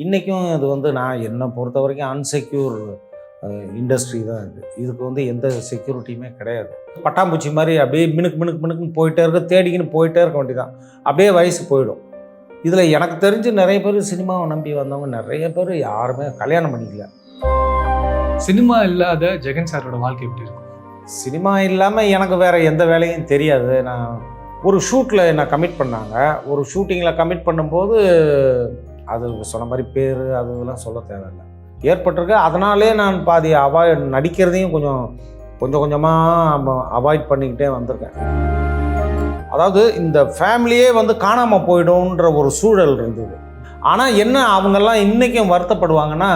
இன்றைக்கும் இது வந்து நான் என்னை பொறுத்த வரைக்கும் அன்செக்யூர் இண்டஸ்ட்ரி தான் இது. இதுக்கு வந்து எந்த செக்யூரிட்டியுமே கிடையாது. பட்டாம்பூச்சி மாதிரி அப்படியே மினுக்கு மினுக்கு மினுக்குன்னு போயிட்டே இருக்க, தேடிக்கின்னு போயிட்டே இருக்க வேண்டியதான். அப்படியே வயசு போயிடும். இதில் எனக்கு தெரிஞ்சு நிறைய பேர் சினிமாவை நம்பி வந்தவங்க நிறைய பேர் யாருமே கல்யாணம் பண்ணிக்கல. சினிமா இல்லாத ஜெகன் சாரோட வாழ்க்கை எப்படி இருக்கும்? சினிமா இல்லாமல் எனக்கு வேறு எந்த வேலையும் தெரியாது. நான் ஒரு ஷூட்டில் என்னை கமிட் பண்ணாங்க. ஒரு ஷூட்டிங்கில் கமிட் பண்ணும்போது அது சொன்ன மாதிரி பேர் அது இதெல்லாம் சொல்ல தேவையில்லை, ஏற்பட்டிருக்கு. அதனாலே நான் பாதி நடிக்கிறதையும் கொஞ்சம் கொஞ்சமாக அவாய்ட் பண்ணிக்கிட்டே வந்திருக்கேன். அதாவது இந்த ஃபேமிலியே வந்து காணாமல் போய்டும்ன்ற ஒரு சூழல் இருந்தது. ஆனால் என்ன அவங்கெல்லாம் இன்றைக்கும் வருத்தப்படுவாங்கன்னா,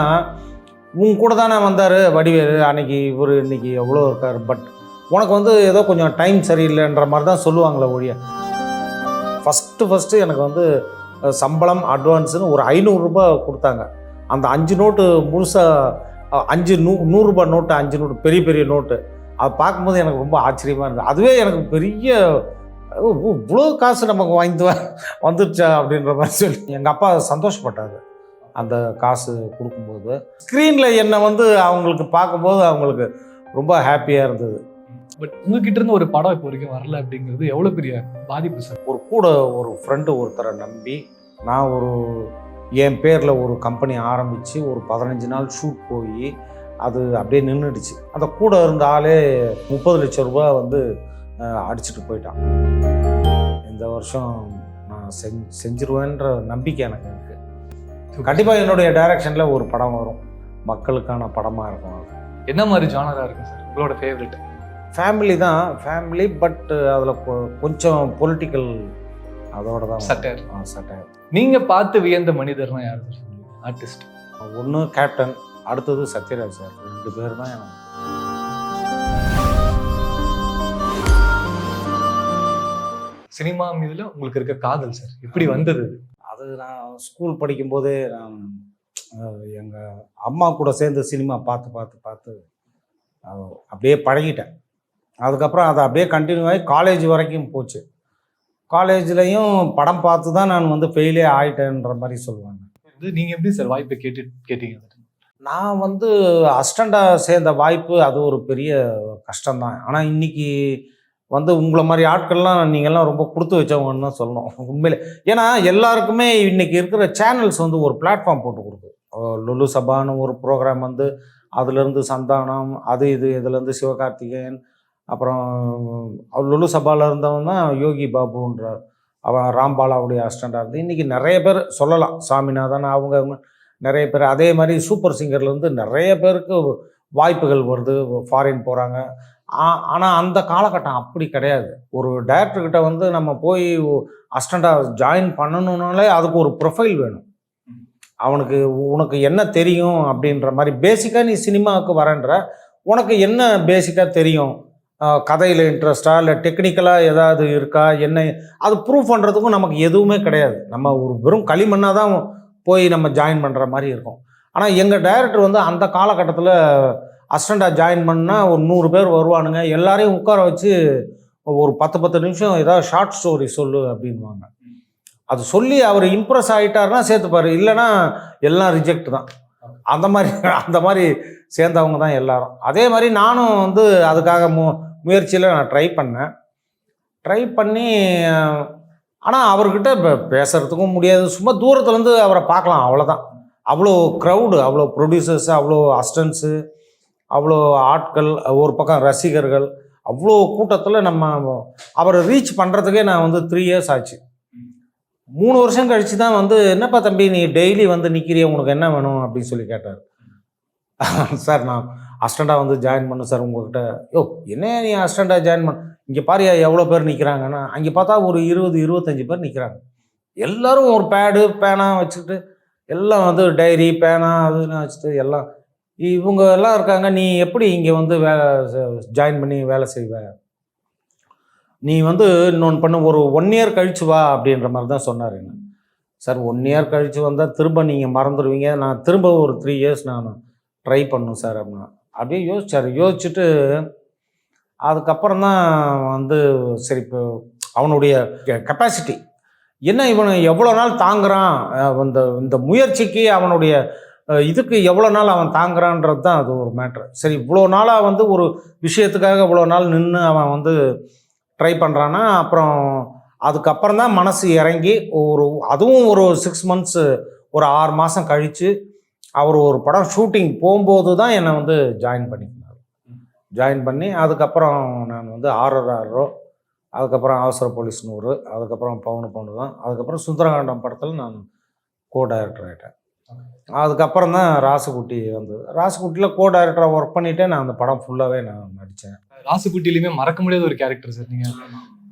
உன் கூட தானே வந்தார் வடிவேலு, அன்றைக்கி இவர் இன்றைக்கி எவ்வளோ இருக்கார், பட் உனக்கு வந்து ஏதோ கொஞ்சம் டைம் சரியில்லைன்ற மாதிரி தான் சொல்லுவாங்களே ஒழிய. ஃபஸ்ட்டு எனக்கு வந்து சம்பளம் அட்வான்ஸுன்னு ஒரு 500 ரூபாய் கொடுத்தாங்க. அந்த 5 நோட்டு முழுசாக 100 ரூபாய் நோட்டு, 5 நோட்டு, பெரிய பெரிய நோட்டு. அதை பார்க்கும்போது எனக்கு ரொம்ப ஆச்சரியமாக இருந்தது. அதுவே எனக்கு பெரிய இவ்வளோ காசு நமக்கு வந்துடுச்சா அப்படின்ற மாதிரி சொல்லி எங்கள் அப்பா சந்தோஷப்பட்டார் அந்த காசு கொடுக்கும்போது. ஸ்க்ரீனில் என்னை வந்து அவங்களுக்கு பார்க்கும்போது அவங்களுக்கு ரொம்ப ஹாப்பியாக இருந்தது. பட் உங்ககிட்ட இருந்து ஒரு படம் இப்போ வரைக்கும் வரல அப்படிங்கிறது எவ்வளோ பெரிய பாதிப்பு சார்? ஒரு ஃப்ரெண்டு ஒருத்தரை நம்பி நான் என் பேரில் ஒரு கம்பெனி ஆரம்பித்து ஒரு 15 நாள் ஷூட் போய் அது அப்படியே நின்றுடுச்சு. அந்த கூட இருந்த ஆளே 30 லட்சம் ரூபாய் வந்து அடிச்சுட்டு போயிட்டான். இந்த வருஷம் நான் செஞ்சிருவேன்ற நம்பிக்கை எனக்கு இருக்குது. கண்டிப்பாக என்னுடைய டைரக்ஷனில் ஒரு படம் வரும், மக்களுக்கான படமாக இருக்கும். அது என்ன மாதிரி ஜானராக இருக்கும் சார் உங்களோட ஃபேவரட்? ஃபேமிலி தான், ஃபேமிலி. பட் அதில் கொஞ்சம் பொலிட்டிக்கல் அதோட தான் சட்டையர். நீங்கள் பார்த்து வியந்த மனிதர்னா யார் சார்? ஆர்டிஸ்ட் ஒன்று கேப்டன், அடுத்தது சத்யராஜ் சார். 2 பேர் தான் எனக்கு. சினிமா மீதுல உங்களுக்கு இருக்க காதல் சார் எப்படி வந்தது? அது நான் ஸ்கூல் படிக்கும்போதே நான் எங்கள் அம்மா கூட சேர்ந்து சினிமா பார்த்து அப்படியே பழகிட்டேன். அதுக்கப்புறம் அதை அப்படியே கண்டினியூ ஆகி காலேஜ் வரைக்கும் போச்சு. காலேஜ்லேயும் படம் பார்த்து தான் நான் வந்து ஃபெயிலே ஆகிட்டேன்ற மாதிரி சொல்லுவாங்க. நீங்கள் எப்படி சார் வாய்ப்பை கேட்டீங்க? நான் வந்து அசிஸ்டண்டாக சேர்ந்த வாய்ப்பு அது ஒரு பெரிய கஷ்டம்தான். ஆனால் இன்றைக்கி வந்து உங்களை மாதிரி ஆட்கள்லாம் நீங்கள்லாம் ரொம்ப கொடுத்து வச்சவங்கன்னு தான் சொல்லணும் உண்மையிலே. ஏன்னா எல்லாருக்குமே இன்றைக்கி இருக்கிற சேனல்ஸ் வந்து ஒரு பிளாட்ஃபார்ம் போட்டு கொடுக்குது. லுலு சபான்னு ஒரு ப்ரோக்ராம் வந்து அதுலேருந்து சந்தானம், இதுலேருந்து சிவகார்த்திகேயன், அப்புறம் லுலு சபாவில் இருந்தவன் தான் யோகி பாபுன்ற அவன் ராம்பாலாவுடைய அசிஸ்டண்டாக இருந்து இன்றைக்கி நிறைய பேர் சொல்லலாம். சாமிநாதன் அவங்க நிறைய பேர். அதே மாதிரி சூப்பர் சிங்கர்லேருந்து நிறைய பேருக்கு வாய்ப்புகள் வருது, ஃபாரின் போகிறாங்க. ஆனால் அந்த காலகட்டம் அப்படி கிடையாது. ஒரு டைரக்டர்கிட்ட வந்து நம்ம போய் அசிஸ்டண்டாக ஜாயின் பண்ணணுன்னாலே அதுக்கு ஒரு ப்ரொஃபைல் வேணும். உனக்கு என்ன தெரியும் அப்படின்ற மாதிரி பேசிக்காக நீ சினிமாவுக்கு வரன்ற உனக்கு என்ன பேசிக்காக தெரியும், கதையில் இன்ட்ரெஸ்டா இல்லை டெக்னிக்கலாக ஏதாவது இருக்கா, என்ன அது ப்ரூவ் பண்ணுறதுக்கும் நமக்கு எதுவுமே கிடையாது. நம்ம ஒரு வெறும் களிமண்ணாக தான் போய் நம்ம ஜாயின் பண்ணுற மாதிரி இருக்கும். ஆனால் எங்கள் டைரக்டர் வந்து அந்த காலகட்டத்தில் அசிஸ்டண்டாக ஜாயின் பண்ணால் ஒரு 100 பேர் வருவானுங்க. எல்லாரையும் உட்கார வச்சு ஒரு 10 நிமிஷம் ஏதாவது ஷார்ட் ஸ்டோரி சொல்லு அப்படின்வாங்க. அது சொல்லி அவர் இம்ப்ரெஸ் ஆகிட்டாருன்னா சேர்த்துப்பார், இல்லைன்னா எல்லாம் ரிஜெக்ட் தான். அந்த மாதிரி சேர்ந்தவங்க தான் எல்லாரும். அதே மாதிரி நானும் வந்து அதுக்காக முயற்சியில் நான் ட்ரை பண்ணி ஆனால் அவர்கிட்ட பேசுகிறதுக்கும் முடியாது. சும்மா தூரத்துலேருந்து அவரை பார்க்கலாம், அவ்வளோதான். அவ்வளோ க்ரௌடு, அவ்வளோ ப்ரொடியூசர்ஸு, அவ்வளோ அசிஸ்டன்ஸு, அவ்வளோ ஆட்கள், ஒரு பக்கம் ரசிகர்கள், அவ்வளோ கூட்டத்தில் நம்ம அவரை ரீச் பண்ணுறதுக்கே நான் வந்து 3 இயர்ஸ் ஆச்சு. 3 வருஷம் கழித்து தான் வந்து, என்னப்பா தம்பி நீ டெய்லி வந்து நிற்கிறிய, உனக்கு என்ன வேணும் அப்படின்னு சொல்லி கேட்டார். சார் நான் அசிஸ்டண்டாக வந்து ஜாயின் பண்ணு சார் உங்கள்கிட்ட. என்ன நீ அசிஸ்டண்டாக ஜாயின் பண்ண, இங்கே பாரியா எவ்வளோ பேர் நிற்கிறாங்கன்னா, அங்கே பார்த்தா ஒரு 20-25 பேர் நிற்கிறாங்க. எல்லோரும் ஒரு பேடு பேனா வச்சுக்கிட்டு, எல்லாம் வந்து டைரி பேனா அதுன்னு வச்சுட்டு எல்லாம் இவங்க எல்லாம் இருக்காங்க. நீ எப்படி இங்கே வந்து ஜாயின் பண்ணி வேலை செய்வ, நீ வந்து இன்னொன்று பண்ண, ஒரு 1 இயர் கழிச்சு வா அப்படின்ற மாதிரி தான் சொன்னார். என்ன சார் 1 இயர் கழித்து வந்தால் திரும்ப நீங்கள் மறந்துடுவீங்க, நான் திரும்ப ஒரு 3 இயர்ஸ் நான் ட்ரை பண்ணும் சார் அப்படின்னா. அப்படியே யோசிச்சுட்டு அதுக்கப்புறம் தான் வந்து சரி இப்போ அவனுடைய கெப்பாசிட்டி என்ன இவன் எவ்வளோ நாள் தாங்குறான், இந்த இந்த முயற்சிக்கு அவனுடைய இதுக்கு எவ்வளோ நாள் அவன் தாங்குறான்றது தான் அது ஒரு மேட்ரு. சரி, இவ்வளோ நாளாக வந்து ஒரு விஷயத்துக்காக இவ்வளோ நாள் நின்று அவன் வந்து ட்ரை பண்ணுறான்னா, அப்புறம் அதுக்கப்புறம் தான் மனசு இறங்கி அதுவும் ஒரு 6 மந்த்ஸு, ஒரு 6 மாதம் கழித்து அவர் ஒரு படம் ஷூட்டிங் போகும்போது தான் என்னை வந்து ஜாயின் பண்ணிக்கினார். ஜாயின் பண்ணி அதுக்கப்புறம் நான் வந்து RRR, அதுக்கப்புறம் அவசர போலீஸ் 100, அதுக்கப்புறம் பவுனு பவுனு தான், அதுக்கப்புறம் சுந்தரகாண்டம் படத்தில் நான் டைரக்டர் ஆகிட்டேன். அதுக்கப்புறம் தான் ராசுகுட்டி வந்தது. ராசுகுட்டியில் டைரக்டராக ஒர்க் பண்ணிவிட்டு நான் அந்த படம் ஃபுல்லாகவே நான் நடித்தேன். ராசுகுட்டிலையுமே மறக்க முடியாத ஒரு கேரக்டர் சார். நீங்கள்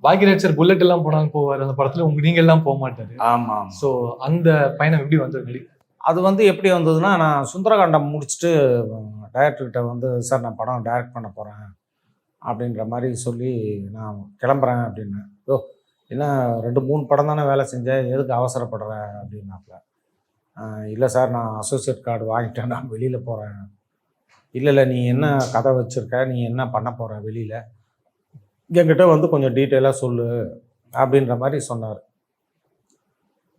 பாக்யராஜ் சார் புல்லட் எல்லாம் போனாங்க போவார், அந்த படத்தில் நீங்கள் எல்லாம் போக மாட்டார். ஆமாம். ஸோ அந்த பயணம் எப்படி வந்தது? அது வந்து எப்படி வந்ததுன்னா, நான் சுந்தரகாண்டம் முடிச்சுட்டு டைரக்டர்கிட்ட வந்து, சார் நான் படம் டைரக்ட் பண்ண போகிறேன் அப்படின்ற மாதிரி சொல்லி நான் கிளம்புறேன் அப்படின்னேன். என்ன 2-3 படம் தானே வேலை செஞ்சேன், எதுக்கு அவசரப்படுறேன் அப்படின்னாப்புல. இல்லை சார், நான் அசோசியேட் கார்டு வாங்கிட்டேன், நான் வெளியில் போகிறேன். இல்லை நீ என்ன கதை வச்சுருக்க, நீ என்ன பண்ண போகிற வெளியில், என்கிட்ட வந்து கொஞ்சம் டீட்டெயிலாக சொல்லு அப்படின்ற மாதிரி சொன்னார்.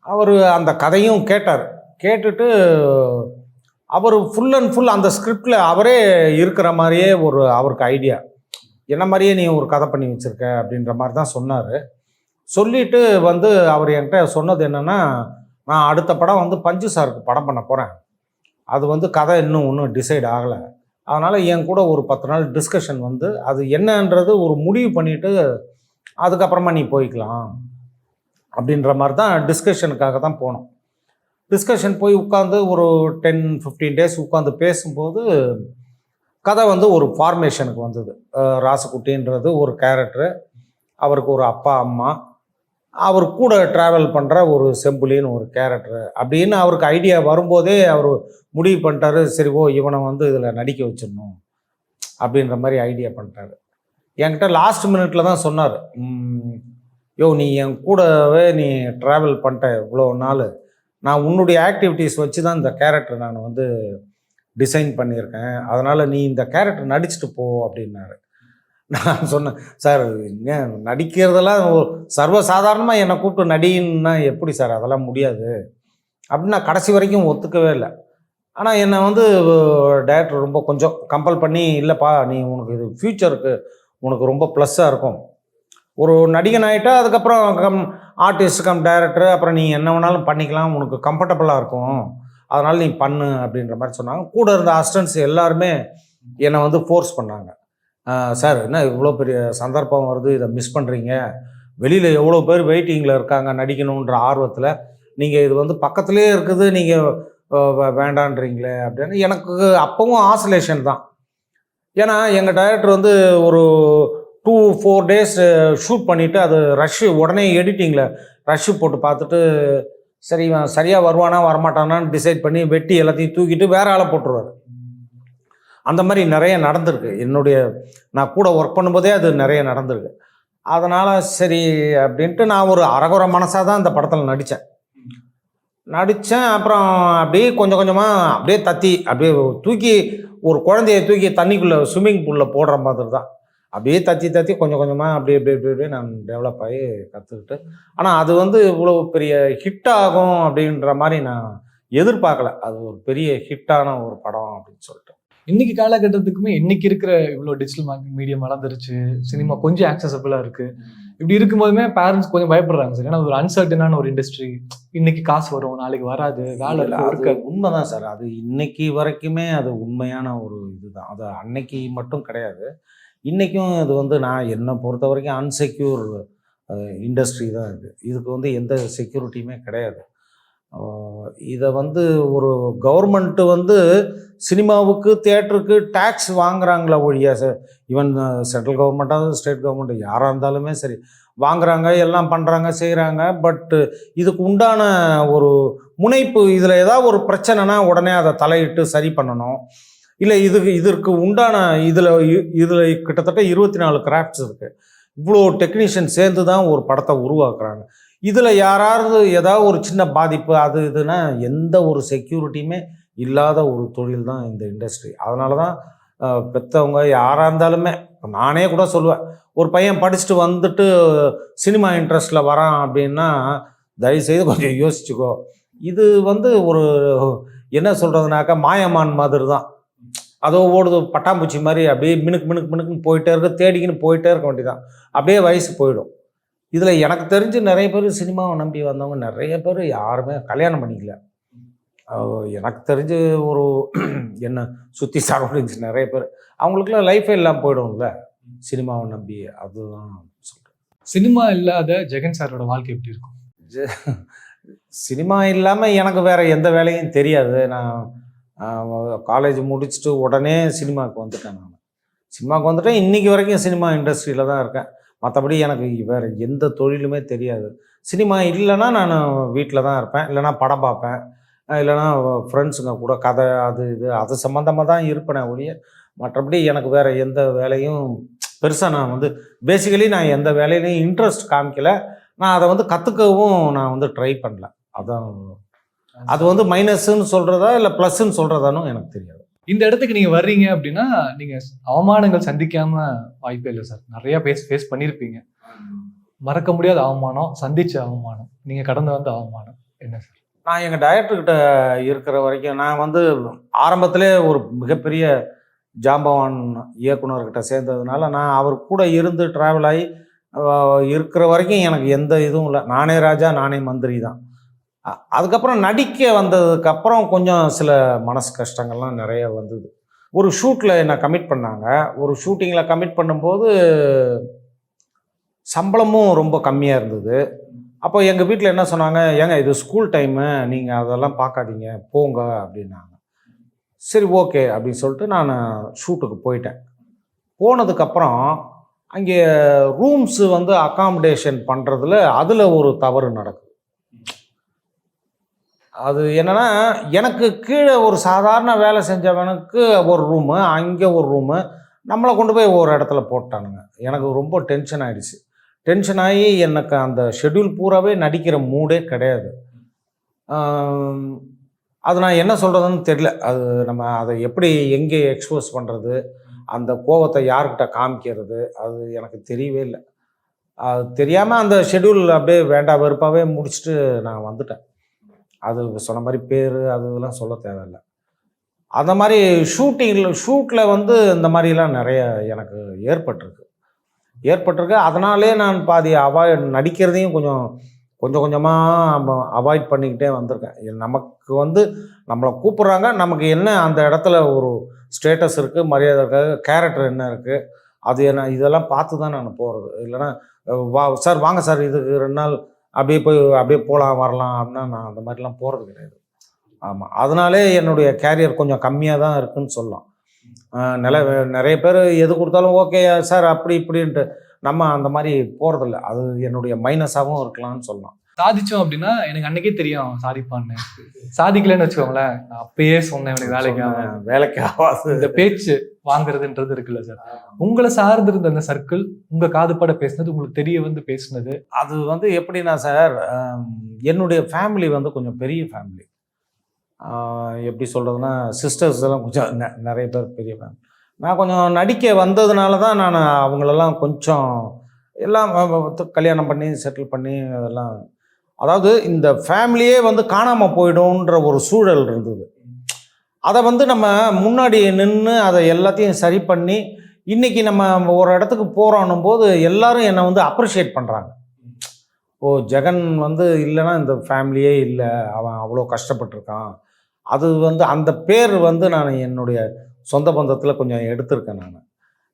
அவர் அந்த கதையும் கேட்டார். கேட்டுட்டு அவர் ஃபுல் அண்ட் ஃபுல் அந்த ஸ்கிரிப்டில் அவரே இருக்கிற மாதிரியே அவருக்கு ஐடியா, என்ன மாதிரியே நீ ஒரு கதை பண்ணி வச்சுருக்க அப்படின்ற மாதிரி தான் சொன்னார். சொல்லிவிட்டு வந்து அவர் என்கிட்ட சொன்னது என்னென்னா, நான் அடுத்த படம் வந்து பஞ்சு சாருக்கு படம் பண்ண போகிறேன், அது வந்து கதை ஒன்றும் டிசைட் ஆகலை, அதனால் என் கூட ஒரு 10 நாள் டிஸ்கஷன் வந்து அது என்னன்றது ஒரு முடிவு பண்ணிவிட்டு அதுக்கப்புறமா நீ போய்க்கலாம் அப்படின்ற மாதிரி தான் டிஸ்கஷனுக்காக தான் போனோம். டிஸ்கஷன் போய் உட்காந்து ஒரு 10-15 டேஸ் உட்காந்து பேசும்போது கதை வந்து ஒரு ஃபார்மேஷனுக்கு வந்தது. ராசுகுட்டின்றது ஒரு கேரக்டரு, அவருக்கு ஒரு அப்பா அம்மா, அவர் கூட ட்ராவல் பண்ணுற ஒரு செம்புலின்னு ஒரு கேரக்டரு அப்படின்னு அவருக்கு ஐடியா வரும்போதே அவர் முடிவு பண்ணிட்டாரு. சரி, இவனை வந்து இதில் நடிக்க வச்சிடணும் அப்படின்ற மாதிரி ஐடியா பண்ணிட்டாரு. என்கிட்ட லாஸ்ட் மினிட்ல தான் சொன்னார், நீ என் கூடவே நீ ட்ராவல் பண்ணிட்ட இவ்வளோ நாள், நான் உன்னுடைய ஆக்டிவிட்டீஸ் வச்சு தான் இந்த கேரக்டர் நான் வந்து டிசைன் பண்ணியிருக்கேன், அதனால் நீ இந்த கேரக்டர் நடிச்சுட்டு போ அப்படின்னாரு. நான் சொன்னேன், சார் ஏன் நடிக்கிறதெல்லாம் சர்வசாதாரணமாக என்னை கூப்பிட்டு நடின்னா எப்படி சார், அதெல்லாம் முடியாது அப்படின்னு நான் கடைசி வரைக்கும் ஒத்துக்கவே இல்லை. ஆனால் என்னை வந்து டைரக்டர் ரொம்ப கொஞ்சம் கம்பல் பண்ணி, இல்லைப்பா நீ உனக்கு இது ஃப்யூச்சருக்கு உனக்கு ரொம்ப ப்ளஸ்ஸாக இருக்கும், ஒரு நடிகன் ஆகிட்டா அதுக்கப்புறம் ஆர்டிஸ்ட் டைரக்டர், அப்புறம் நீ என்ன வேணாலும் பண்ணிக்கலாம், உனக்கு கம்ஃபர்டபுளாக இருக்கும், அதனால் நீ பண்ணு அப்படின்ற மாதிரி சொன்னாங்க. கூட இருந்த அசிஸ்டன்ட்ஸ் எல்லாருமே என்னை வந்து ஃபோர்ஸ் பண்ணாங்க. சார் என்ன இவ்வளோ பெரிய சந்தர்ப்பம் வருது, இதை மிஸ் பண்ணுறீங்க, வெளியில் எவ்வளோ பேர் வெயிட்டிங்கில் இருக்காங்க நடிக்கணுன்ற ஆர்வத்தில், நீங்கள் இது வந்து பக்கத்துலேயே இருக்குது, நீங்கள் வேண்டான்றீங்களே அப்படின்னு எனக்கு அப்பவும் ஆசோலேஷன் தான். ஏன்னா எங்கள் டைரக்டர் வந்து ஒரு 2-4 டேஸ் ஷூட் பண்ணிவிட்டு அது ரஷ்ஷு, உடனே எடிட்டிங்கில் ரஷ்ஷு போட்டு பார்த்துட்டு, சரி இவன் சரியாக வருவானா வரமாட்டானான்னு டிசைட் பண்ணி வெட்டி எல்லாத்தையும் தூக்கிட்டு வேறு ஆளை போட்டுருவார். அந்த மாதிரி நிறைய நடந்திருக்கு, நான் கூட ஒர்க் பண்ணும்போதே அது நிறைய நடந்திருக்கு. அதனால் சரி அப்படின்ட்டு நான் ஒரு அரகுறை மனசாக தான் இந்த படத்தில் நடித்தேன். அப்புறம் அப்படியே கொஞ்சம் கொஞ்சமாக அப்படியே அப்படியே தூக்கி ஒரு குழந்தைய தூக்கி தண்ணிக்குள்ளே ஸ்விம்மிங் பூலில் போடுற மாதிரி தான், அப்படியே தத்தி கொஞ்சம் கொஞ்சமாக அப்படியே நான் டெவலப் ஆகி கற்றுக்கிட்டு. ஆனால் அது வந்து இவ்வளோ பெரிய ஹிட் ஆகும் அப்படின்ற மாதிரி நான் எதிர்பார்க்கல. அது ஒரு பெரிய ஹிட்டான ஒரு படம் அப்படின்னு சொல்லிட்டு. இன்னைக்கு காலகட்டத்துக்குமே இன்னைக்கு இருக்கிற இவ்வளோ டிஜிட்டல் மீடியம் வளர்ந்துருச்சு, சினிமா கொஞ்சம் ஆக்சசபிளாக இருக்குது. இப்படி இருக்கும்போதுமே பேரண்ட்ஸ் கொஞ்சம் பயப்படுறாங்க சார், ஏன்னா ஒரு அன்சர்டனான ஒரு இண்டஸ்ட்ரி, இன்னைக்கு காசு வரும் நாளைக்கு வராது, வேலை இருக்காது. உண்மைதான் சார், அது இன்னைக்கு வரைக்குமே அது உண்மையான ஒரு இதுதான். அது அன்னைக்கு மட்டும் கிடையாது, இன்றைக்கும் இது வந்து நான் என்னை பொறுத்த வரைக்கும் அன்செக்யூர் இண்டஸ்ட்ரி தான் இது. இதுக்கு வந்து எந்த செக்யூரிட்டியுமே கிடையாது. இதை வந்து ஒரு கவர்மெண்ட்டு வந்து சினிமாவுக்கு தியேட்டருக்கு டேக்ஸ் வாங்குறாங்களா ஒழியா சார், ஈவன் சென்ட்ரல் கவர்மெண்ட்டாக ஸ்டேட் கவர்மெண்ட் யாராக இருந்தாலுமே சரி வாங்குறாங்க, எல்லாம் பண்ணுறாங்க செய்கிறாங்க. பட்டு இதுக்கு உண்டான ஒரு முனைப்பு, இதில் ஏதாவது ஒரு பிரச்சனைனா உடனே அதை தலையிட்டு சரி பண்ணணும். இல்லை இதற்கு உண்டான இதில் கிட்டத்தட்ட 24 கிராஃப்ட்ஸ் இருக்குது, இவ்வளோ டெக்னீஷியன் சேர்ந்து தான் ஒரு படத்தை உருவாக்குறாங்க. இதில் யாராவது ஏதாவது ஒரு சின்ன பாதிப்பு அது இதுனா எந்த ஒரு செக்யூரிட்டியுமே இல்லாத ஒரு தொழில் தான் இந்த இண்டஸ்ட்ரி. அதனால தான் பெற்றவங்க யாராக இருந்தாலுமே, நானே கூட சொல்லுவேன், ஒரு பையன் படிச்சுட்டு வந்துட்டு சினிமா இன்ட்ரெஸ்ட்டில் வரான் அப்படின்னா தயவுசெய்து கொஞ்சம் யோசிச்சுக்கோ. இது வந்து ஒரு என்ன சொல்கிறதுனாக்கா மாயமான் மாதிரி தான். அதோ ஓடுது பட்டாம்பூச்சி மாதிரி அப்படியே மினுக்கு மினுக்கு மினுக்குன்னு போயிட்டே இருக்க, தேடிக்கின்னு போயிட்டே இருக்க வேண்டியதான். அப்படியே வயசு போயிடும். இதில் எனக்கு தெரிஞ்சு நிறைய பேர் சினிமாவை நம்பி வந்தவங்க நிறைய பேர் யாருமே கல்யாணம் பண்ணிக்கல. எனக்கு தெரிஞ்சு ஒரு என்ன சுற்றி சரௌண்டிங்ஸ் நிறைய பேர் அவங்களுக்குலாம் லைஃபே இல்லாமல் போயிடும்ல சினிமாவை நம்பி. அதுதான் சொல்கிறேன். சினிமா இல்லாத ஜெகன் சாரோட வாழ்க்கை எப்படி இருக்கும்? சினிமா இல்லாமல் எனக்கு வேறு எந்த வேலையும் தெரியாது. நான் காலேஜ் முடிச்சுட்டு உடனே சினிமாவுக்கு வந்துட்டேன். நான் சினிமாவுக்கு வந்துட்டேன். இன்றைக்கி வரைக்கும் சினிமா இண்டஸ்ட்ரியில் தான் இருக்கேன். மற்றபடி எனக்கு வேறு எந்த தொழிலுமே தெரியாது. சினிமா இல்லைன்னா நான் வீட்டில் தான் இருப்பேன், இல்லைனா படம் பார்ப்பேன், இல்லைனா ஃப்ரெண்ட்ஸுங்க கூட கதை அது இது அது சம்மந்தமாக தான் இருப்பேனே ஒழிய மற்றபடி எனக்கு வேறு எந்த வேலையும் பெருசாக நான் வந்து பேசிக்கலி நான் எந்த வேலையிலையும் இன்ட்ரெஸ்ட் காமிக்கல. நான் அதை வந்து கற்றுக்கவும் நான் வந்து ட்ரை பண்ணல. அதான் அது வந்து மைனஸ்ன்னு சொல்கிறதா இல்லை ப்ளஸ்ன்னு சொல்கிறதானும் எனக்கு தெரியாது. இந்த இடத்துக்கு நீங்கள் வர்றீங்க அப்படின்னா நீங்கள் அவமானங்கள் சந்திக்காமல் வாய்ப்பே இல்லை சார். நிறையா ஃபேஸ் பண்ணியிருப்பீங்க. மறக்க முடியாத அவமானம், சந்திச்ச அவமானம், நீங்கள் கடந்து வந்த அவமானம் என்ன சார்? நான் எங்கள் டைரக்டர்கிட்ட இருக்கிற வரைக்கும் நான் வந்து ஆரம்பத்திலே ஒரு மிகப்பெரிய ஜாம்பவான் இயக்குனர்கிட்ட சேர்ந்ததுனால நான் அவர் கூட இருந்து ட்ராவல் ஆகி இருக்கிற வரைக்கும் எனக்கு எந்த இதுவும் இல்லை. நானே ராஜா நானே மந்திரி தான். அதுக்கப்புறம் நடிக்க வந்ததுக்கப்புறம் கொஞ்சம் சில மனசு கஷ்டங்கள்லாம் நிறைய வந்தது. ஒரு ஷூட்டில் என்னை கமிட் பண்ணாங்க. ஒரு ஷூட்டிங்கில் கமிட் பண்ணும்போது சம்பளமும் ரொம்ப கம்மியாக இருந்தது. அப்போ எங்கள் வீட்டில் என்ன சொன்னாங்க, ஏங்க இது ஸ்கூல் டைமு, நீங்கள் அதெல்லாம் பார்க்காதீங்க போங்க அப்படின்னாங்க. சரி ஓகே அப்படின்னு சொல்லிட்டு நான் ஷூட்டுக்கு போயிட்டேன். போனதுக்கப்புறம் அங்கே ரூம்ஸு வந்து அகாமடேஷன் பண்ணுறதுல அதில் ஒரு தவறு நடக்குது. அது என்னென்னா, எனக்கு கீழே ஒரு சாதாரண வேலை செஞ்சவனுக்கு ஒரு ரூமு, அங்கே ஒரு ரூமு, நம்மளை கொண்டு போய் ஒரு இடத்துல போட்டானுங்க. எனக்கு ரொம்ப டென்ஷன் ஆகிடுச்சு. டென்ஷன் ஆகி எனக்கு அந்த ஷெட்யூல் பூராவே நடிக்கிற மூடே கிடையாது. அது நான் என்ன சொல்கிறதுன்னு தெரியல. அது நம்ம அதை எப்படி எங்கே எக்ஸ்போஸ் பண்ணுறது, அந்த கோவத்தை யார்கிட்ட காமிக்கிறது, அது எனக்கு தெரியவே இல்லை. அது தெரியாமல் அந்த ஷெட்யூல் அப்படியே வேண்டா வெறுப்பாகவே முடிச்சுட்டு நான் வந்துட்டேன். அது சொன்ன மாதிரி பேர் அது இதெல்லாம் சொல்ல தேவையில்லை. அந்த மாதிரி ஷூட்டில் வந்து இந்த மாதிரிலாம் நிறைய எனக்கு ஏற்பட்டிருக்கு. அதனாலே நான் பாதி நடிக்கிறதையும் கொஞ்சம் கொஞ்சமாக அவாய்ட் பண்ணிக்கிட்டே வந்திருக்கேன். நமக்கு வந்து நம்மளை கூப்பிட்றாங்க, நமக்கு என்ன அந்த இடத்துல ஒரு ஸ்டேட்டஸ் இருக்குது, மரியாதை இருக்காது, கேரக்டர் என்ன இருக்குது, அது என்ன இதெல்லாம் பார்த்து தான் நான் போகிறது. இல்லைன்னா சார் வாங்க சார் இதுக்கு 2 நாள் அப்படியே போகலாம் வரலாம் அப்படின்னா நான் அந்த மாதிரிலாம் போகிறது கிடையாது. ஆமாம், அதனாலே என்னுடைய கேரியர் கொஞ்சம் கம்மியாக தான் இருக்குதுன்னு சொல்லலாம். நிறைய பேர் எது கொடுத்தாலும் ஓகே சார் அப்படி இப்படின்ட்டு நம்ம அந்த மாதிரி போகிறதில்ல. அது என்னுடைய மைனஸாகவும் இருக்கலாம்னு சொல்லலாம். சாதிச்சோம் அப்படின்னா எனக்கு அன்னைக்கே தெரியும் சாதிப்பான்னு. சாதிக்கலன்னு வச்சுக்கோங்களேன், நான் அப்பயே சொன்னேன் எனக்கு வேலைக்கு ஆகாது. இந்த பேச்சு வாங்குறதுன்றது இருக்குல்ல சார், உங்களை சார்ந்திருந்த அந்த சர்க்கிள் உங்க காதுபட பேசுனது, உங்களுக்கு தெரிய வந்து பேசுனது, அது வந்து எப்படின்னா சார், என்னுடைய ஃபேமிலி வந்து கொஞ்சம் பெரிய ஃபேமிலி. எப்படி சொல்கிறதுனா, சிஸ்டர்ஸ் எல்லாம் கொஞ்சம் நிறைய பேர் பெரிய ஃபேமிலி. நான் கொஞ்சம் நடிக்க வந்ததுனால தான் நான் அவங்களெல்லாம் கொஞ்சம் எல்லாம் கல்யாணம் பண்ணி செட்டில் பண்ணி அதெல்லாம், அதாவது இந்த ஃபேமிலியே வந்து காணாமல் போய்டும்ன்ற ஒரு சூழல் இருந்தது. அதை வந்து நம்ம முன்னாடி நின்று அதை எல்லாத்தையும் சரி பண்ணி இன்றைக்கி நம்ம ஒரு இடத்துக்கு போகிறோன்னும் போது எல்லோரும் என்னை வந்து அப்ரிஷியேட் பண்ணுறாங்க. ஓ ஜெகன் வந்து இல்லைன்னா இந்த ஃபேமிலியே இல்லை, அவன் அவ்வளோ கஷ்டப்பட்டிருக்கான். அது வந்து அந்த பேர் வந்து நான் என்னுடைய சொந்த பந்தத்தில் கொஞ்சம் எடுத்திருக்கேன் நான்.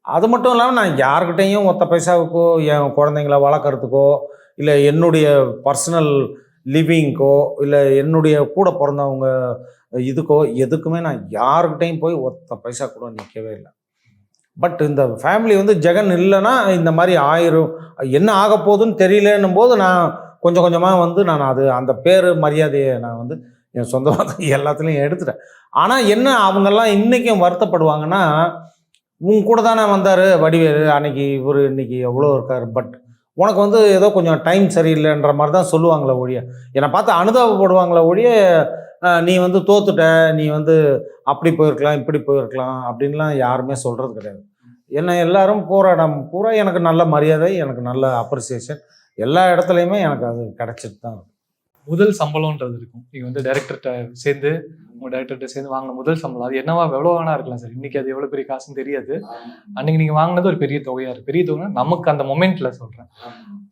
அது மட்டும் இல்லாமல் நான் யார்கிட்டையும் ஒத்த பைசாவுக்கோ என் குழந்தைங்கள வளர்க்குறதுக்கோ இல்லை என்னுடைய பர்சனல் லிவிங்க்கோ இல்லை என்னுடைய கூட பிறந்தவங்க இதுக்கோ எதுக்குமே நான் யார்கிட்டையும் போய் ஒத்த பைசா கூட நிற்கவே இல்லை. பட் இந்த ஃபேமிலி வந்து ஜெகன் இல்லைன்னா இந்த மாதிரி ஆயிரும், என்ன ஆக போகுதுன்னு தெரியலன்னும் போது நான் கொஞ்சம் கொஞ்சமாக வந்து நான் அந்த பேர் மரியாதையை நான் வந்து என் சொந்தமாக எல்லாத்துலேயும் எடுத்துட்டேன். ஆனால் என்ன அவங்கெல்லாம் இன்றைக்கும் வருத்தப்படுவாங்கன்னா, உன் கூட தானே வந்தார் வடிவேலு, அன்னைக்கு இவர் இன்னைக்கு எவ்வளோ இருக்கார், பட் உனக்கு வந்து ஏதோ கொஞ்சம் டைம் சரியில்லைன்ற மாதிரி தான் சொல்லுவாங்களே ஒழிய, என்னை பார்த்து அனுதாபப்படுவாங்களே ஒழிய நீ வந்து தோத்துட்ட, நீ வந்து அப்படி போயிருக்கலாம் இப்படி போயிருக்கலாம் அப்படின்லாம் யாருமே சொல்கிறது கிடையாது. என்னை எல்லாரும் போகிற இடம் பூரா எனக்கு நல்ல மரியாதை, எனக்கு நல்ல அப்ரிசியேஷன் எல்லா இடத்துலையுமே எனக்கு அது கிடச்சிட்டு தான். முதல் சம்பளம்ன்றது இருக்கும். நீங்க வந்து டைரக்டர்கிட்ட சேர்ந்து உங்க டைரக்டர்கிட்ட சேர்ந்து வாங்கின முதல் சம்பளம் அது என்னவா எவ்வளோ வேணா இருக்கலாம் சார். இன்னைக்கு அது எவ்வளோ பெரிய காசுன்னு தெரியாது. அன்னைக்கு நீங்க வாங்கினது ஒரு பெரிய தொகையா இருக்கு. பெரிய தொகைனா நமக்கு அந்த மொமெண்ட்ல சொல்றேன்.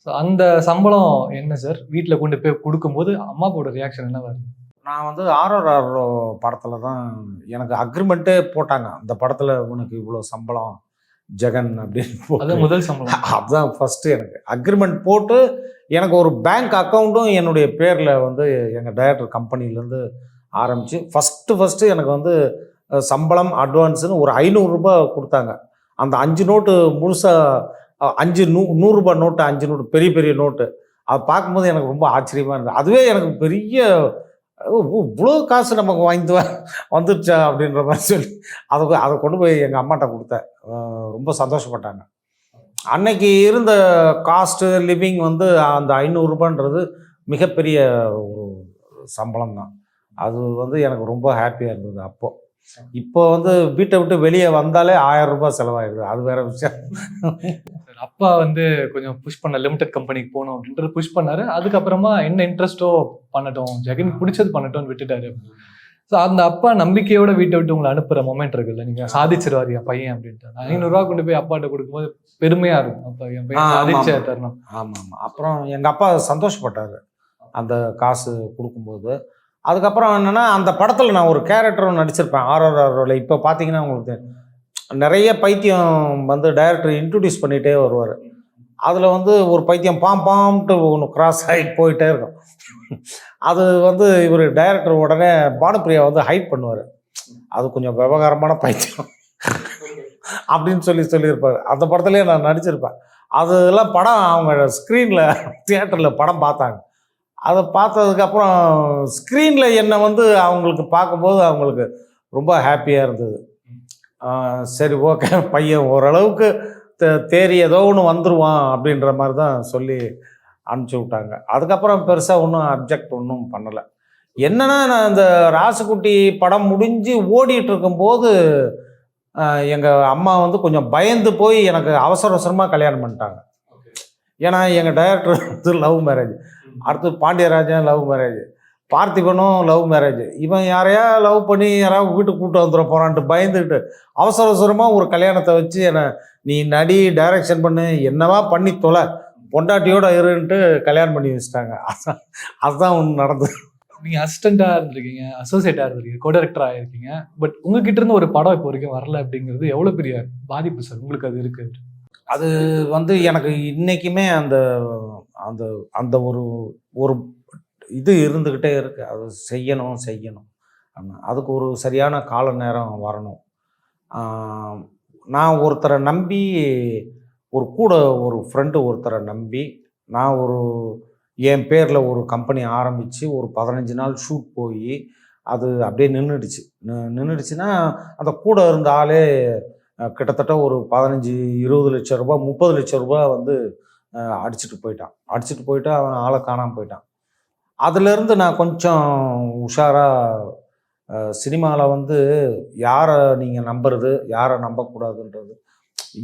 ஸோ அந்த சம்பளம் என்ன சார் வீட்டில் கொண்டு போய் கொடுக்கும்போது அம்மாவோட ரியாக்ஷன் என்னவா இருக்கு? நான் வந்து RRR படத்தில் தான் எனக்கு அக்ரிமெண்ட்டே போட்டாங்க. அந்த படத்தில் உனக்கு இவ்வளோ சம்பளம் ஜெகன் அப்படின்னு போட்டு. அதான் முதல் சம்பளம். அதுதான் ஃபஸ்ட்டு எனக்கு அக்ரிமெண்ட் போட்டு எனக்கு ஒரு பேங்க் அக்கௌண்ட்டும் என்னுடைய பேரில் வந்து எங்கள் டைரக்டர் கம்பெனிலேருந்து ஆரம்பித்து ஃபஸ்ட்டு எனக்கு வந்து சம்பளம் அட்வான்ஸுன்னு ஒரு 500 ரூபாய் கொடுத்தாங்க. அந்த 5 நோட்டு முழுசாக 5 100 ரூபாய் நோட்டு, 5 நோட்டு பெரிய பெரிய நோட்டு. அதை பார்க்கும்போது எனக்கு ரொம்ப ஆச்சரியமாக இருந்தது. அதுவே எனக்கு பெரிய இவ்வளோ காசு நமக்கு வந்துருச்சா அப்படின்ற மாதிரி சொல்லி அதை கொண்டு போய் எங்கள் அம்மாட்ட கொடுத்தேன். ரொம்ப சந்தோஷப்பட்டாங்க. அன்னைக்கு இருந்த காஸ்ட்டு லிவிங் வந்து அந்த 500 ரூபான்றது மிகப்பெரிய ஒரு சம்பளம் தான். அது வந்து எனக்கு ரொம்ப ஹாப்பியாக இருந்தது அப்போது. இப்போ வந்து வீட்டை விட்டு வெளியே வந்தாலே 1000 ரூபாய் செலவாயிடுது. அது வேற விஷயம். அப்பா வந்து கொஞ்சம் புஷ் பண்ண லிமிடெட் கம்பெனிக்கு போகணும் அப்படின்றது புஷ் பண்ணாரு. அதுக்கப்புறமா என்ன இன்ட்ரெஸ்ட்டோ பண்ணட்டும், ஜெகனுக்கு பிடிச்சது பண்ணட்டும்னு விட்டுட்டாரு. ஸோ அந்த அப்பா நம்பிக்கையோட வீட்டை விட்டு உங்களை அனுப்புற மொமெண்ட் இருக்குல்ல, நீங்க சாதிச்சிருவாரு என் பையன் அப்படின்ட்டு. 500 ரூபா கொண்டு போய் அப்பாட்ட கொடுக்கும்போது பெருமையா இருக்கும். அப்பா என் பையன் சாதிச்ச தருணம். ஆமாம். அப்புறம் எங்கள் அப்பா சந்தோஷப்பட்டாரு அந்த காசு கொடுக்கும்போது. அதுக்கப்புறம் என்னென்னா அந்த படத்தில் நான் ஒரு கேரக்டரும் நடிச்சிருப்பேன் RRRல. இப்போ பார்த்தீங்கன்னா உங்களுக்கு நிறைய பைத்தியம் வந்து டைரக்டர் இன்ட்ரடியூஸ் பண்ணிகிட்டே வருவார். அதில் வந்து ஒரு பைத்தியம் பாம்ட்டு ஒன்று கிராஸ் ஆகிட்டு போயிட்டே இருக்கும். அது வந்து இவர் டைரக்டர் உடனே பானுப்பிரியா வந்து ஹைட் பண்ணுவார். அது கொஞ்சம் விவகாரமான பைத்தியம் அப்படின்னு சொல்லியிருப்பார். அந்த படத்துலேயே நான் நடிச்சிருப்பேன். அதெல்லாம் படம் அவங்க ஸ்க்ரீனில் தியேட்டரில் படம் பார்த்தாங்க. அதை பார்த்ததுக்கப்புறம் ஸ்க்ரீனில் என்னை வந்து அவங்களுக்கு பார்க்கும்போது அவங்களுக்கு ரொம்ப ஹாப்பியாக இருந்தது. சரி ஓகே, பையன் ஓரளவுக்கு தேறி ஏதோ ஒன்று வந்துடுவான் அப்படின்ற மாதிரி தான் சொல்லி அனுப்பிச்சி விட்டாங்க. அதுக்கப்புறம் பெருசாக ஒன்றும் பண்ணலை. என்னென்னா நான் இந்த ராசுக்குட்டி படம் முடிஞ்சு ஓடிட்டு இருக்கும்போது எங்கள் அம்மா வந்து கொஞ்சம் பயந்து போய் எனக்கு அவசரமாக கல்யாணம் பண்ணிட்டாங்க. ஏன்னா எங்கள் டைரக்டர் வந்து லவ் மேரேஜ், அடுத்து பாண்டியராஜன் லவ் மேரேஜ், பார்த்திபனும் லவ் மேரேஜ். இவன் யாரையா லவ் பண்ணி யாராவது வீட்டுக்கு கூப்பிட்டு வந்துட போகிறான்ட்டு பயந்துக்கிட்டு அவசரமாக ஒரு கல்யாணத்தை வச்சு என்னை நீ நடி டைரக்ஷன் பண்ணு என்னவா பண்ணி தொலை பொண்டாட்டியோட இருன்ட்டு கல்யாணம் பண்ணி வச்சுட்டாங்க. அதுதான் ஒன்று நடந்தது. நீங்கள் அசிஸ்டண்ட்டாக இருந்திருக்கீங்க, அசோசியேட்டாக இருந்திருக்கீங்க, கோ டைரக்டராக இருக்கீங்க. பட் உங்ககிட்ட இருந்து ஒரு படம் இப்போ வரைக்கும் வரல அப்படிங்கிறது எவ்வளோ பெரிய பாதிப்பு சார் உங்களுக்கு அது இருக்குது? அது வந்து எனக்கு இன்றைக்குமே அந்த அந்த அந்த ஒரு ஒரு இது இருந்துக்கிட்டே இருக்குது. அது செய்யணும் அதுக்கு ஒரு சரியான கால நேரம் வரணும். நான் ஒருத்தரை நம்பி ஒரு ஃப்ரெண்டு ஒருத்தரை நம்பி நான் என் பேரில் ஒரு கம்பெனி ஆரம்பித்து ஒரு 15 நாள் ஷூட் போய் அது அப்படியே நின்றுடுச்சுன்னா அந்த கூட இருந்த ஆளே கிட்டத்தட்ட ஒரு 15-20 லட்சம் ரூபாய் 30 லட்சம் ரூபாய் வந்து அடிச்சுட்டு போயிட்டான். அவன் ஆளை காணாமல் போயிட்டான். அதுலேருந்து நான் கொஞ்சம் உஷாராக சினிமாவில் வந்து யாரை நீங்கள் நம்புறது யாரை நம்பக்கூடாதுன்றது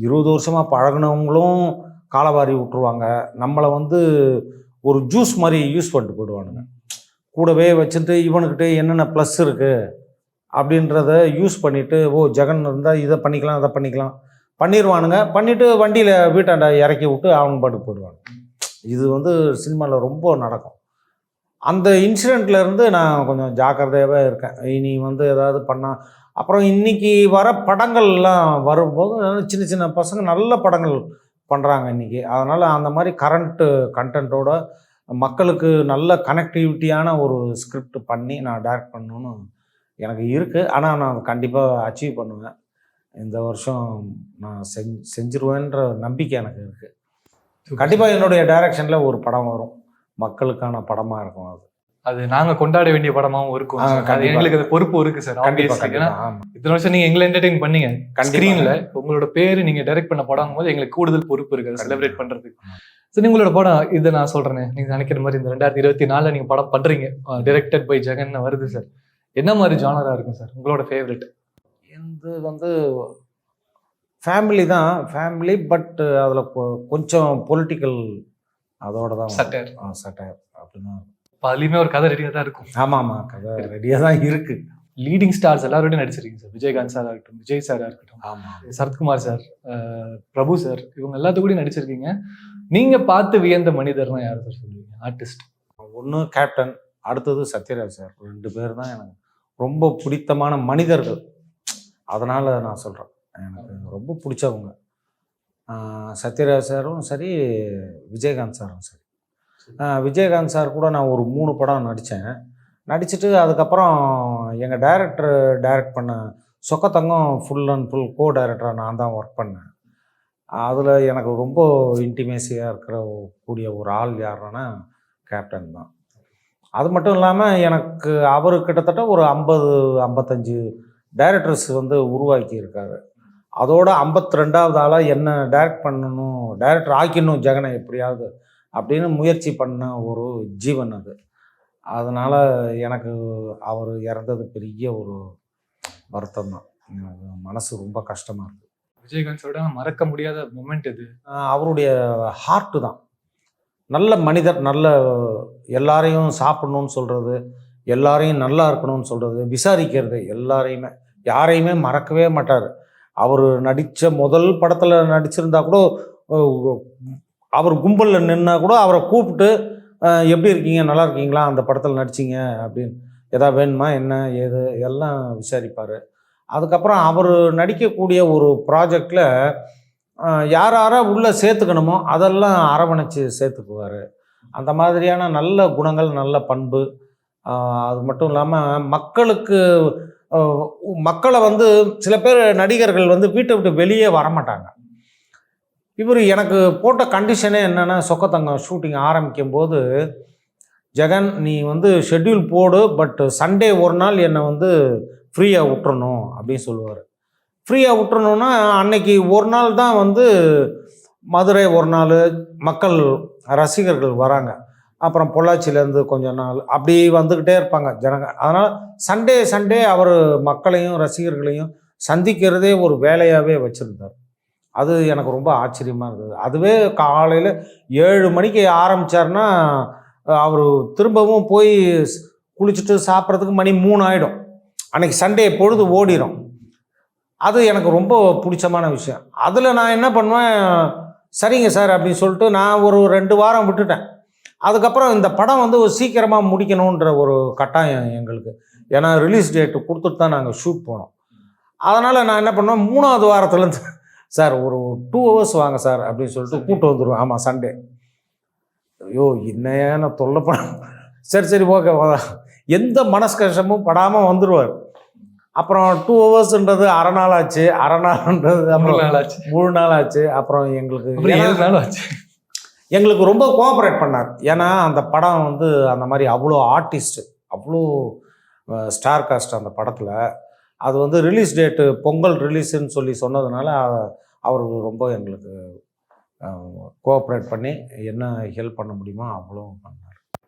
20 வருஷமாக பழகினவங்களும் காலவாரி விட்டுருவாங்க. நம்மளை வந்து ஒரு ஜூஸ் மாதிரி யூஸ் பண்ணிட்டு போயிடுவானுங்க. கூடவே வச்சுட்டு இவனுக்கிட்ட என்னென்ன ப்ளஸ் இருக்குது அப்படின்றத யூஸ் பண்ணிவிட்டு ஜெகன் இருந்தால் இதை பண்ணிக்கலாம் அதை பண்ணிடுவானுங்க. பண்ணிவிட்டு வண்டியில் வீட்டாண்ட இறக்கி விட்டு அவங்க பாட்டுக்கு போயிடுவாங்க. இது வந்து சினிமாவில் ரொம்ப நடக்கும். அந்த இன்சிடெண்ட்லேருந்து நான் கொஞ்சம் ஜாக்கிரதையாகவே இருக்கேன். இனி வந்து ஏதாவது பண்ணால் அப்புறம் இன்றைக்கி வர படங்கள்லாம் வரும்போது சின்ன சின்ன பசங்க நல்ல படங்கள் பண்ணுறாங்க இன்றைக்கி. அதனால் அந்த மாதிரி கண்டென்ட்டோட மக்களுக்கு நல்ல கனெக்டிவிட்டியான ஒரு ஸ்கிரிப்ட் பண்ணி நான் டைரக்ட் பண்ணணுன்னு எனக்கு இருக்குது. ஆனால் நான் கண்டிப்பாக அச்சீவ் பண்ணுவேன். இந்த வருஷம் நான் செஞ்சிருவேன்ற நம்பிக்கை எனக்கு இருக்குது. கண்டிப்பாக என்னுடைய டைரக்ஷனில் ஒரு படம் வரும், மக்களுக்கான படமாக இருக்கும். அது நாங்கள் கொண்டாட வேண்டிய படமாகவும் இருக்கும். எங்களுக்கு அது பொறுப்பு இருக்குது சார். ஏன்னா இத்தனை வருஷம் நீங்கள் எங்களை என்டர்டெயின் பண்ணீங்க ஸ்க்ரீனில். உங்களோட பேர் நீங்கள் டைரக்ட் பண்ண படம் போது எங்களுக்கு கூடுதல் பொறுப்பு இருக்குது செலிப்ரேட் பண்ணுறதுக்கு. சரி, உங்களோட படம் இதை நான் சொல்கிறேனே, நீங்கள் நினைக்கிற மாதிரி இந்த 2024 நீங்கள் படம் பண்ணுறீங்க, டைரக்டட் பை ஜெகன் வருது சார். என்ன மாதிரி ஜானராக இருக்கும் சார் உங்களோட ஃபேவரெட்? இது வந்து ஃபேமிலி தான், ஃபேமிலி. பட் அதில் கொஞ்சம் பொலிட்டிக்கல் அதோட தான் சட்டையர் அப்படின்னா அதுலயுமே ஒரு கதை ரெடியா தான் இருக்கும். ஆமாம் கதை ரெடியாக தான் இருக்குது. லீடிங் ஸ்டார்ஸ் எல்லாரோடையும் நடிச்சிருக்கீங்க சார். விஜயகாந்த் சாரா இருக்கட்டும், விஜய் சாரா இருக்கட்டும், ஆமாம் சரத்குமார் சார், பிரபு சார், இவங்க எல்லாத்து கூடயும் நடிச்சிருக்கீங்க. நீங்க பார்த்து வியந்த மனிதர்னா யார் சார் சொல்லுவீங்க? ஆர்டிஸ்ட். ஒன்று கேப்டன், அடுத்தது சத்யராஜ் சார். 2 பேர் தான் எனக்கு ரொம்ப பிடித்தமான மனிதர்கள். அதனால் நான் சொல்கிறேன், எனக்கு ரொம்ப பிடிச்சவங்க. சத்யராஜ் சாரும் சரி, விஜயகாந்த் சாரும் சரி. விஜயகாந்த் சார் கூட நான் ஒரு 3 படம் நடித்தேன். நடிச்சுட்டு அதுக்கப்புறம் எங்கள் டைரக்ட் பண்ண சொக்கத்தங்கம் ஃபுல் அண்ட் ஃபுல் கோ டைரக்டராக நான் தான் ஒர்க் பண்ணேன். அதில் எனக்கு ரொம்ப இன்டிமேசியாக இருக்கிற கூடிய ஒரு ஆள் யாருன்னா கேப்டன் தான். அது மட்டும் இல்லாமல் எனக்கு அவர் கிட்டத்தட்ட ஒரு 50-55 டைரக்டர்ஸ் வந்து உருவாக்கி இருக்காரு. அதோட 52வது ஆளாக என்ன டைரக்டர் ஆக்கிடணும் ஜெகனை எப்படியாவது அப்படின்னு முயற்சி பண்ண ஒரு ஜீவன் அது. அதனால் எனக்கு அவர் இறந்தது பெரிய ஒரு வருத்தம் தான். எனக்கு மனசு ரொம்ப கஷ்டமாக இருக்குது. விஜயகாந்த் சாரோட மறக்க முடியாத மொமெண்ட் இது. அவருடைய ஹார்ட்டு தான். நல்ல மனிதர், நல்ல எல்லாரையும் சாப்பிடணும்னு சொல்கிறது, எல்லாரையும் நல்லா இருக்கணும்னு சொல்கிறது, விசாரிக்கிறது, யாரையுமே மறக்கவே மாட்டார். அவர் நடித்த முதல் படத்தில் நடிச்சிருந்தா கூட அவர் கும்பலில் நின்னா கூட அவரை கூப்பிட்டு எப்படி இருக்கீங்க, நல்லா இருக்கீங்களா, அந்த படத்தில் நடிச்சிங்க அப்படின்னு எதாவது வேணுமா என்ன ஏது எல்லாம் விசாரிப்பார். அதுக்கப்புறம் அவர் நடிக்கக்கூடிய ஒரு ப்ராஜெக்டில் யாரை உள்ளே சேர்த்துக்கணுமோ அதெல்லாம் அரவணைச்சு சேர்த்துக்குவார். அந்த மாதிரியான நல்ல குணங்கள், நல்ல பண்பு. அது மட்டும் இல்லாமல் மக்களை வந்து சில பேர் நடிகர்கள் வந்து வீட்டை விட்டு வெளியே வரமாட்டாங்க. இவர் எனக்கு போட்ட கண்டிஷனே என்னென்னா, சொக்கத்தங்கம் ஷூட்டிங் ஆரம்பிக்கும் போது, ஜெகன் நீ வந்து ஷெட்யூல் போடு, பட் சண்டே ஒரு நாள் என்னை வந்து ஃப்ரீயாக விட்டுறணும் அப்படின்னு சொல்லுவார். ஃப்ரீயாக விட்டுறணுன்னா அன்னைக்கு ஒரு நாள் தான் வந்து மதுரை ஒரு நாள் மக்கள் ரசிகர்கள் வராங்க. அப்புறம் பொள்ளாச்சியிலேருந்து கொஞ்சம் நாள் அப்படி வந்துக்கிட்டே இருப்பாங்க ஜனங்க. அதனால் சண்டே அவர் மக்களையும் ரசிகர்களையும் சந்திக்கிறதே ஒரு வேலையாகவே வச்சுருந்தார். அது எனக்கு ரொம்ப ஆச்சரியமாக இருந்தது. அதுவே காலையில் 7 மணிக்கு ஆரம்பித்தார்னா அவர் திரும்பவும் போய் குளிச்சுட்டு சாப்பிட்றதுக்கு மணி 3 ஆகிடும். அன்றைக்கி சண்டே பொழுது ஓடிடும். அது எனக்கு ரொம்ப பிடிச்சமான விஷயம். அதில் நான் என்ன பண்ணுவேன், சரிங்க சார் அப்படின்னு சொல்லிட்டு நான் ஒரு 2 வாரம் விட்டுட்டேன். அதுக்கப்புறம் இந்த படம் வந்து சீக்கிரமாக முடிக்கணுன்ற ஒரு கட்டாயம் எங்களுக்கு. ஏன்னா ரிலீஸ் டேட்டு கொடுத்துட்டு தான் நாங்கள் ஷூட் போனோம். அதனால் நான் என்ன பண்ணுவேன், 3வது வாரத்துலேருந்து சார் ஒரு 2 hours வாங்க சார் அப்படின்னு சொல்லிட்டு கூப்பிட்டு வந்துடுவேன். ஆமாம் சண்டே. ஐயோ என்னையான தொல்லை சரி ஓகே, எந்த மனஸ்கஷ்டமும் படாமல் வந்துடுவார். அப்புறம் 2 hours அரை நாள் ஆச்சு, அரை நாள்ன்றது அப்புறம் முழு நாள் ஆச்சு. அப்புறம் எங்களுக்கு ரொம்ப கோஆப்ரேட் பண்ணார். ஏன்னா அந்த படம் வந்து அந்த மாதிரி அவ்வளோ ஆர்டிஸ்ட், அவ்வளோ ஸ்டார் காஸ்ட் அந்த படத்தில். அது வந்து ரிலீஸ் டேட்டு பொங்கல் ரிலீஸுன்னு சொல்லி சொன்னதுனால அவர் ரொம்ப எங்களுக்கு கோஆப்ரேட் பண்ணி என்ன ஹெல்ப் பண்ண முடியுமோ அவ்வளோ பண்ணார்.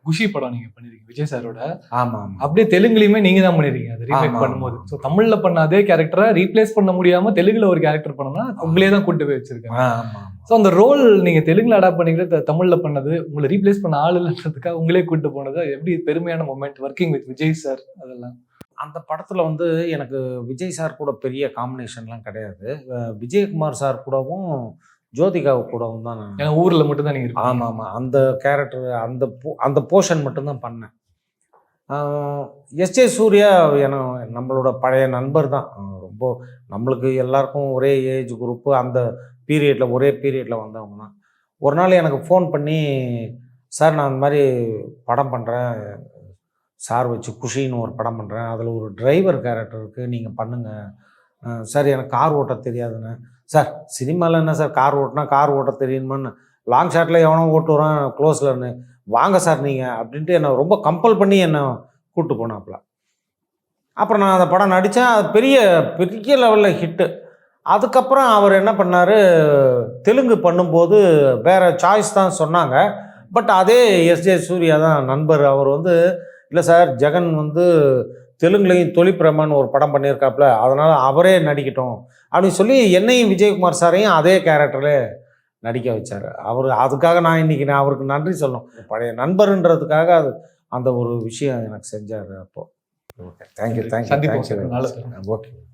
குஷி படம் நீங்கள் பண்ணியிருக்கீங்க விஜய் சாரோட. ஆமாம். அப்படியே தெலுங்குலையுமே நீங்கள் தான் பண்ணியிருக்கீங்க அது ரீமேக் பண்ணும்போது. ஸோ தமிழில் பண்ண அதே கேரக்டரை ரீப்ளேஸ் பண்ண முடியாமல் தெலுங்குல ஒரு கேரக்டர் பண்ணோம்னா உங்களே தான் கூட்டு போய் வச்சிருக்காங்க. ஆமாம். ஸோ அந்த ரோல் நீங்கள் தெலுங்குல அடாப்ட் பண்ணிக்கிட்டு தமிழில் பண்ணது, உங்களை ரீப்ளேஸ் பண்ண ஆள் இல்லைன்றதுக்காக உங்களே கூட்டு போனது எப்படி பெருமையான moment working with Vijay sir? அதெல்லாம் அந்த படத்தில் வந்து எனக்கு விஜய் சார் கூட பெரிய காம்பினேஷன்லாம் கிடையாது. விஜயகுமார் சார் கூடவும் ஜோதிகாவு கூடவும் தான் நான் ஊரில் மட்டும்தான் நீங்கள். ஆமாம். அந்த கேரக்டர் அந்த போர்ஷன் மட்டும்தான் பண்ணேன். எஸ்ஜே சூர்யா நம்மளோட பழைய நண்பர் தான். ரொம்ப நம்மளுக்கு எல்லாருக்கும் ஒரே ஏஜ் குரூப்பு, அந்த பீரியடில் ஒரே பீரியடில் வந்தவங்க தான். ஒரு நாள் எனக்கு ஃபோன் பண்ணி, சார் நான் அந்த மாதிரி படம் பண்ணுறேன் சார் வச்சு, குஷின்னு ஒரு படம் பண்ணுறேன், அதில் ஒரு டிரைவர் கேரக்டர் இருக்குது, நீங்கள் பண்ணுங்கள். சார் எனக்கு கார் ஓட்ட தெரியாதுன்னு. சார் சினிமாவில் என்ன சார் கார் ஓட்ட தெரியுமான்னு, லாங் ஷாட்டில் எவனோ ஓட்டுறான் க்ளோஸ்லன்னு, வாங்க சார் நீங்கள் அப்படின்ட்டு என்னை ரொம்ப கம்பல் பண்ணி என்னை கூப்பிட்டு போனாப்புல. அப்புறம் நான் அந்த படம் நடித்தேன். அது பெரிய லெவலில் ஹிட்டு. அதுக்கப்புறம் அவர் என்ன பண்ணார், தெலுங்கு பண்ணும்போது வேறு சாய்ஸ் தான் சொன்னாங்க. பட் அதே எஸ்ஜே சூர்யா தான் நண்பர். அவர் வந்து இல்லை சார் ஜெகன் வந்து தெலுங்குலையும் தொழிப்பிரமான்னு ஒரு படம் பண்ணியிருக்காப்புல, அதனால் அவரே நடிக்கட்டும் அப்படின்னு சொல்லி என்னையும் விஜயகுமார் சாரையும் அதே கேரக்டரில் நடிக்க வச்சார். அதுக்காக நான் இன்றைக்கி அவருக்கு நன்றி சொல்லணும். பழைய நண்பருன்றதுக்காக அது அந்த ஒரு விஷயம் எனக்கு செஞ்சார் அப்போ. ஓகே, தேங்க்யூ சந்திப்போம் தேங்க்யூ சார். நல்லது. ஓகே.